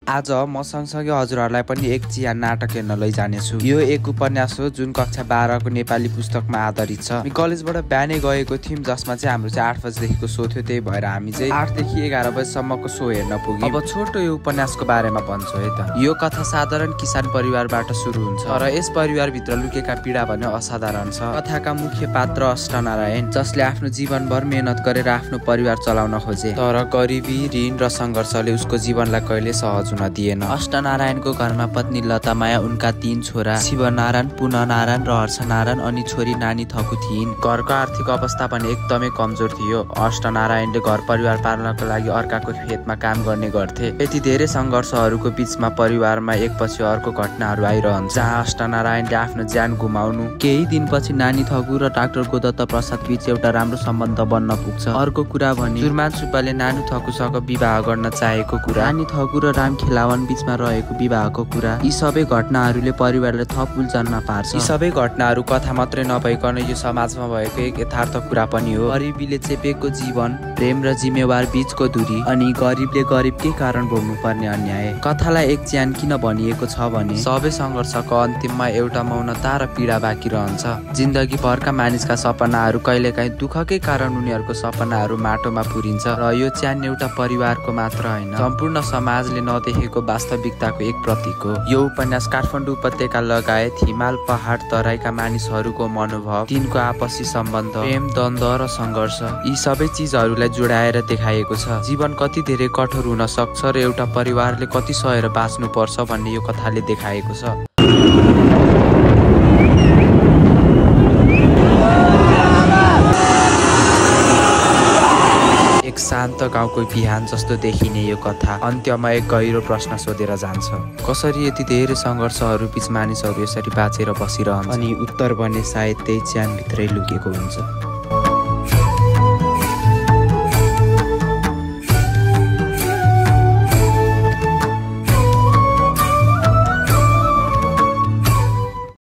आज म सँगसँगै हजुरहरूलाई पनि एक चिया नाटक हेर्न लैजानेछु। यो एक उपन्यास हो जुन कक्षा 12 को नेपाली पुस्तकमा आधारित छ। हामी कलेजबाट बिहानै गएको थियौं जसमा चाहिँ हाम्रो चाहिँ 8 बजेदेखिको सो थियो। त्यही भएर हामी चाहिँ 8 देखि 11 बजेसम्मको सो हेर्न पुग्यौं। अब छोटो यो उपन्यासको बारेमा भन्छु है त। यो कथा साधारण किसान परिवारबाट सुरु हुन्छ तर यस परिवारभित्र लुकेका पीडा भने असाधारण छ। कथाका मुख्य पात्र अष्टनारायण जसले आफ्नो जीवनभर मेहनत गरेर आफ्नो परिवार चलाउन खोजे तर गरिबी, ऋण र सङ्घर्षले उसको जीवनलाई कहिले सहज हुन दिएन। अष्टनारायणको घरमा पत्नी लतामाया, उनका 3 छोरा शिवनारायण, पुननारायण र हर्षनारायण अनि छोरी नानी थकु थिइन्। घरको आर्थिक अवस्था पनि एकदमै कमजोर थियो। अष्टनारायणले घर परिवार पाल्नको लागि अर्काको खेतमा काम गर्ने गर्थे। यति धेरै सङ्घर्षहरूको बीचमा परिवारमा एकपछि अर्को घटनाहरू आइरहन्छ जहाँ अष्टनारायणले आफ्नो ज्यान गुमाउनु। केही दिनपछि नानी थकु र डाक्टर गोदत्त प्रसाद बीच एउटा राम्रो सम्बन्ध बन्न पुग्छ। अर्को कुरा भने जुरमान सुब्बाले नानी थकुसँग विवाह गर्न चाहेको कुरा, नानी थकु र राम खेलावन बीचमा रहेको विवाहको कुरा, यी सबै घटनाहरूले परिवारलाई थप उल्झनमा पार्छ। यी सबै घटनाहरू कथा मात्रै नभइकन यो समाजमा भएको एक यथार्थ कुरा पनि हो। गरिबीले चेपेको जीवन, प्रेम र जिम्मेवार बीचको दूरी अनि गरिबले गरिबकै कारण भोग्नु पर्ने अन्याय। कथालाई एक च्यान किन भनिएको छ भने सबै सङ्घर्षको अन्तिममा एउटा मौनता र पीडा बाँकी रहन्छ। जिन्दगी भरका मानिसका सपनाहरू कहिलेकाहीँ दुःखकै कारण उनीहरूको सपनाहरू माटोमा पुरिन्छ र यो च्यान एउटा परिवारको मात्र होइन, सम्पूर्ण समाजले नदेखेको वास्तविकताको एक प्रतीक हो। यो उपन्यास काठमाडौँ उपत्यका लगायत हिमाल, पहाड, तराईका मानिसहरूको मनोभाव, तिनको आपसी सम्बन्ध, प्रेम, द्वन्द्व र सङ्घर्ष, यी सबै चिजहरूलाई जोडाएर देखाएको छ। जीवन कति धेरै कठोर हुन सक्छ र एउटा परिवारले कति सहेर बाँच्नु पर्छ भन्ने यो कथाले देखाएको छ। एक शान्त गाउँको बिहान जस्तो देखिने यो कथा अन्त्यमा एक गहिरो प्रश्न सोधेर जान्छ। कसरी यति धेरै सङ्घर्षहरू बीच मानिसहरू यसरी बाँचेर बसिरहन्छ? अनि उत्तर भने सायद त्यही च्यानभित्रै लुकेको हुन्छ।